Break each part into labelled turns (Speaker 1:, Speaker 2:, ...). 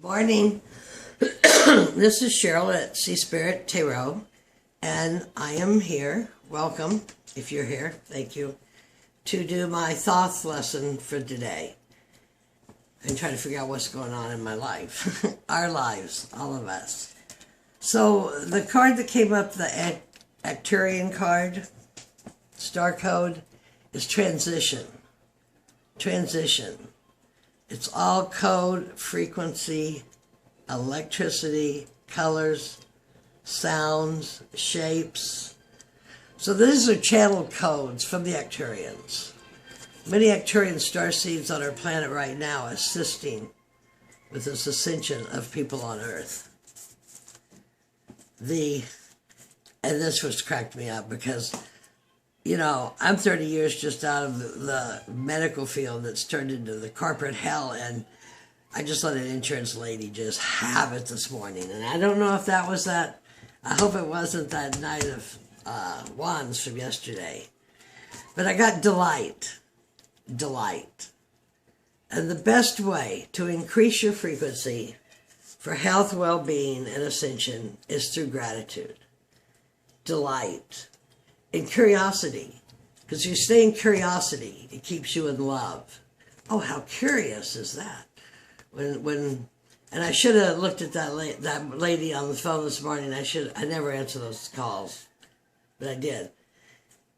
Speaker 1: Morning. This is Cheryl at Sea Spirit Tarot, and I am here. Welcome, if you're here. Thank you. To do my thoughts lesson for today. And try to figure out what's going on in my life. Our lives, all of us. So, the card that came up, the Arcturian card, star code, is transition. Transition. It's all code, frequency, electricity, colors, sounds, shapes. So these are channel codes from the Arcturians. Many Arcturian starseeds on our planet right now assisting with this ascension of people on Earth. And this was cracked me up because, you know, I'm 30 years just out of the medical field that's turned into the corporate hell, and I just let an insurance lady just have it this morning. And I don't know if that was that. I hope it wasn't that Knight of Wands from yesterday. But I got delight. Delight. And the best way to increase your frequency for health, well-being, and ascension is through gratitude. Delight. And curiosity, because you stay in curiosity, it keeps you in love. Oh, how curious is that? And I should have looked at that lady on the phone this morning. I never answer those calls, but I did.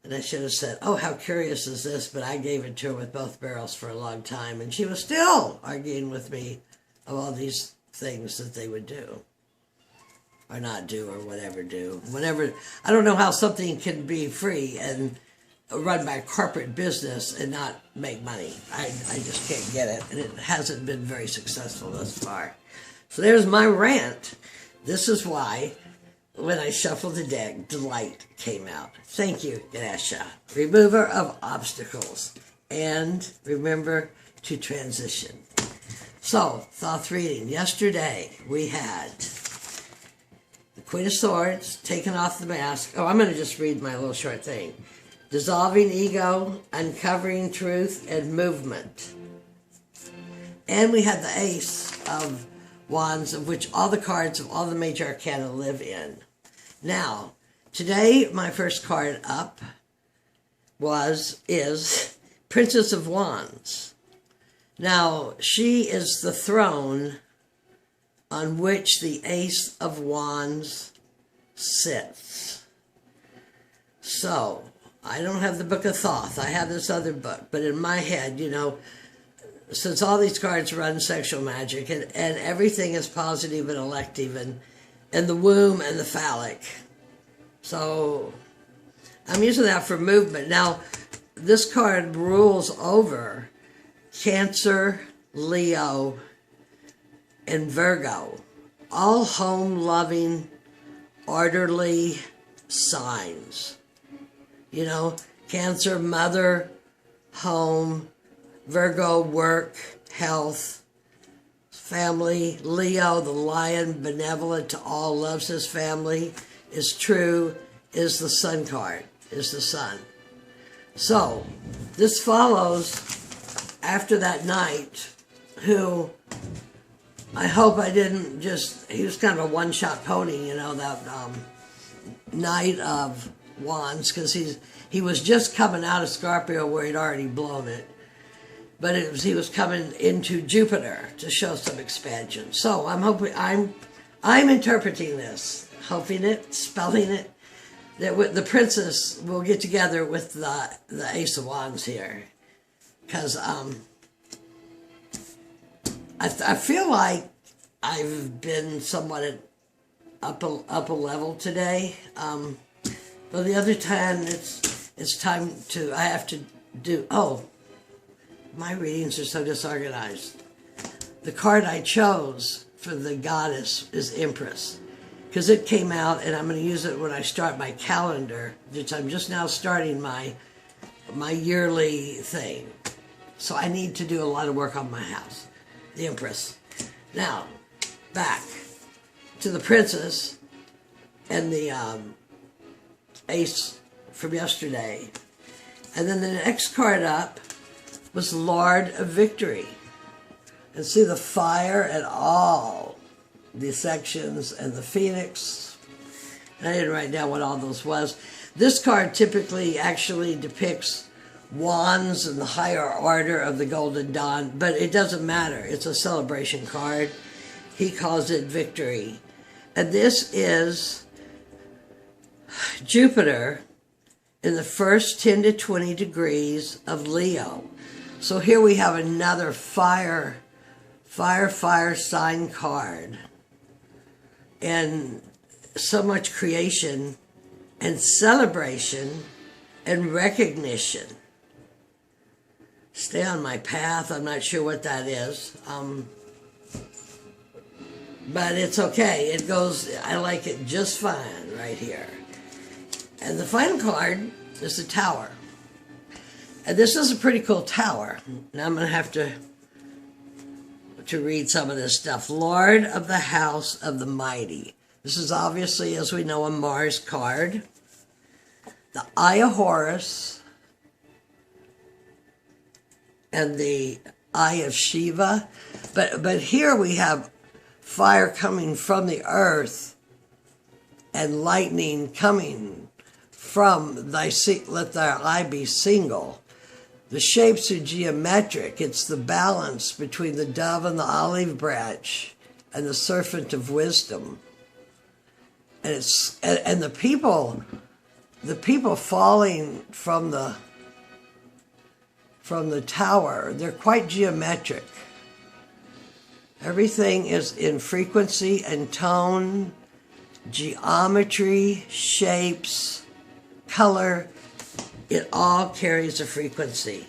Speaker 1: And I should have said, oh, how curious is this? But I gave it to her with both barrels for a long time, and she was still arguing with me of all these things that they would do. Or not do, or whatever do. Whatever. I don't know how something can be free and run by a corporate business and not make money. I just can't get it, and it hasn't been very successful thus far. So there's my rant. This is why, when I shuffled the deck, Delight came out. Thank you, Ganesha. Remover of obstacles. And remember to transition. So, thought reading. Yesterday, we had Queen of Swords, taking off the mask. Oh, I'm going to just read my little short thing. Dissolving ego, uncovering truth, and movement. And we had the Ace of Wands, of which all the cards of all the major arcana live in. Now, today, my first card up is Princess of Wands. Now, she is the throne on which the Ace of Wands sits. So, I don't have the Book of Thoth. I have this other book. But in my head, you know, since all these cards run sexual magic, and everything is positive and elective, and the womb and the phallic. So, I'm using that for movement. Now, this card rules over Cancer, Leo, and Virgo, all home-loving, orderly signs. You know, Cancer, mother, home, Virgo, work, health, family, Leo, the lion, benevolent to all, loves his family, is true, is the sun card, is the sun. So, this follows after that knight who I hope I didn't just, he was kind of a one-shot pony, you know, that Knight of Wands, because he was just coming out of Scorpio where he'd already blown it. But he was coming into Jupiter to show some expansion. So I'm interpreting this, hoping it, spelling it, that the princess will get together with the Ace of Wands here. Because I feel like I've been somewhat at up a level today. But the other time, it's time to, I have to do, my readings are so disorganized. The card I chose for the goddess is Empress. Because it came out, and I'm going to use it when I start my calendar, which I'm just now starting my yearly thing. So I need to do a lot of work on my house. The Empress. Now, back to the Princess and the Ace from yesterday. And then the next card up was Lord of Victory. And see the fire and all the sections and the phoenix. And I didn't write down what all those was. This card typically actually depicts wands and the higher order of the Golden Dawn, but it doesn't matter. It's a celebration card. He calls it victory. And this is Jupiter in the first 10 to 20 degrees of Leo. So here we have another fire sign card. And so much creation and celebration and recognition. Stay on my path. I'm not sure what that is. But it's okay. It goes, I like it just fine right here. And the final card is the Tower. And this is a pretty cool tower. Now I'm going to have to read some of this stuff. Lord of the House of the Mighty. This is obviously, as we know, a Mars card. The Eye of Horus. And the Eye of Shiva. But here we have fire coming from the earth and lightning coming from let thy eye be single. The shapes are geometric. It's the balance between the dove and the olive branch and the serpent of wisdom. And the people falling from the tower, they're quite geometric. Everything is in frequency and tone, geometry, shapes, color. It all carries a frequency.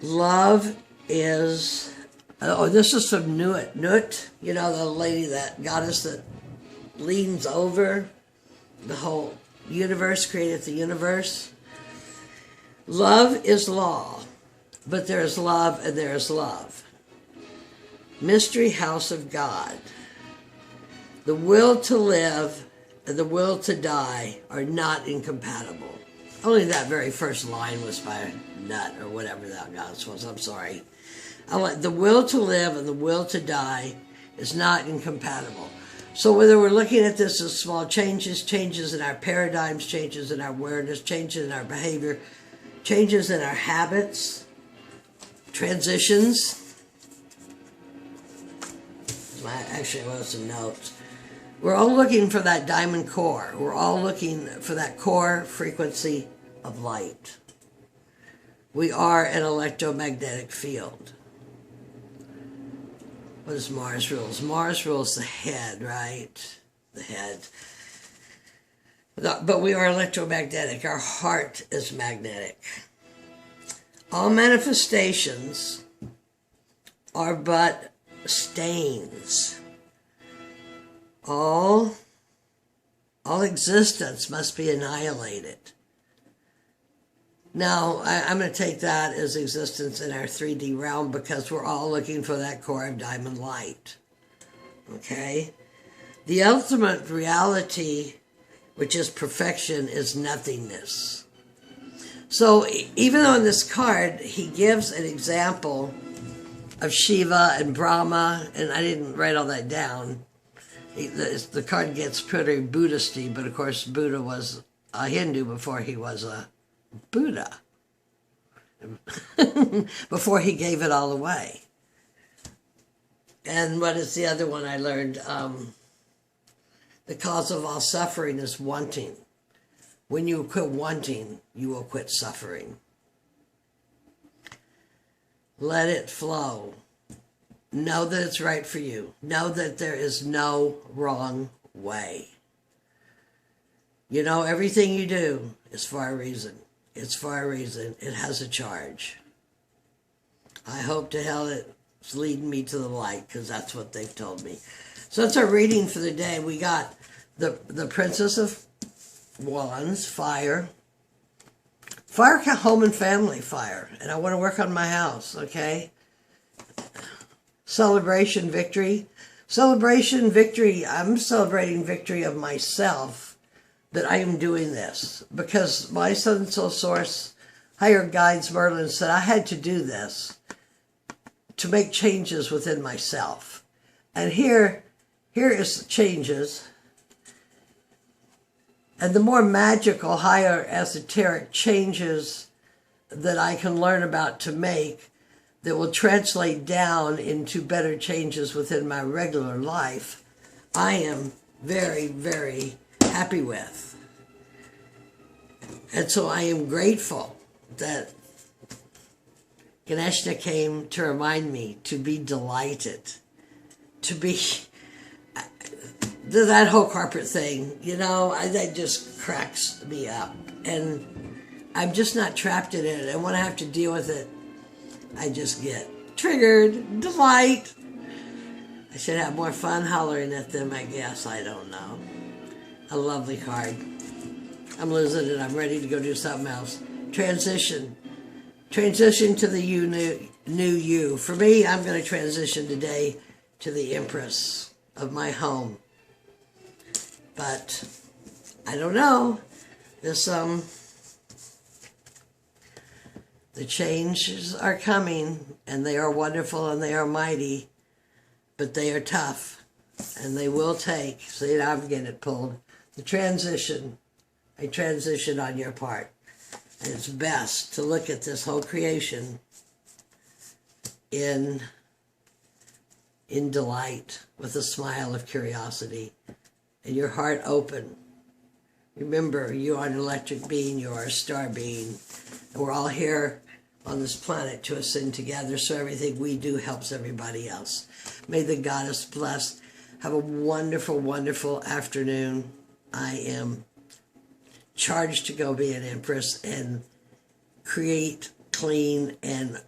Speaker 1: Love is, this is from Nut, you know, the lady, that goddess that leans over the whole universe, created the universe. Love is law, but there is love and there is love. Mystery House of God. The will to live and the will to die are not incompatible. Only that very first line was by Nut or whatever that goddess was. I'm sorry. The will to live and the will to die is not incompatible. So whether we're looking at this as small changes, changes in our paradigms, changes in our awareness, changes in our behavior, changes in our habits, transitions. Actually, I wrote some notes. We're all looking for that diamond core. We're all looking for that core frequency of light. We are an electromagnetic field. What is Mars rules? Mars rules the head, right? The head. But we are electromagnetic. Our heart is magnetic. All manifestations are but stains. All existence must be annihilated. Now, I'm going to take that as existence in our 3D realm because we're all looking for that core of diamond light. Okay? The ultimate reality, which is perfection, is nothingness. So, even though in this card, he gives an example of Shiva and Brahma, and I didn't write all that down. The card gets pretty Buddhist-y, but of course Buddha was a Hindu before he was a Buddha. Before he gave it all away. And what is the other one I learned? The cause of all suffering is wanting. When you quit wanting, you will quit suffering. Let it flow. Know that it's right for you. Know that there is no wrong way. You know, everything you do is for a reason. It's for a reason. It has a charge. I hope to hell it's leading me to the light, because that's what they've told me. So that's our reading for the day. We got the Princess of Wands, fire. Fire, home and family fire. And I want to work on my house, okay? Celebration, victory. Celebration, victory. I'm celebrating victory of myself that I am doing this. Because my Southern Soul Source, higher guides, Merlin, said I had to do this to make changes within myself. And here is the changes. And the more magical, higher esoteric changes that I can learn about to make that will translate down into better changes within my regular life, I am very, very happy with. And so I am grateful that Ganeshna came to remind me to be delighted, to be, that whole corporate thing, you know, that just cracks me up. And I'm just not trapped in it. And when I have to deal with it, I just get triggered, delight. I should have more fun hollering at them, I guess. I don't know. A lovely card. I'm losing it. I'm ready to go do something else. Transition. Transition to the new you. For me, I'm going to transition today to the Empress of my home. But I don't know. This the changes are coming, and they are wonderful and they are mighty, but they are tough, and they will take. See, I'm getting it pulled. The transition, a transition on your part. And it's best to look at this whole creation in delight, with a smile of curiosity, and your heart open. Remember, you are an electric being, you are a star being, and we're all here on this planet to ascend together, so everything we do helps everybody else. May the goddess bless. Have a wonderful, wonderful afternoon. I am charged to go be an Empress and create, clean, and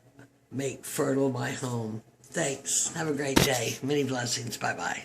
Speaker 1: make fertile my home. Thanks. Have a great day. Many blessings. Bye-bye.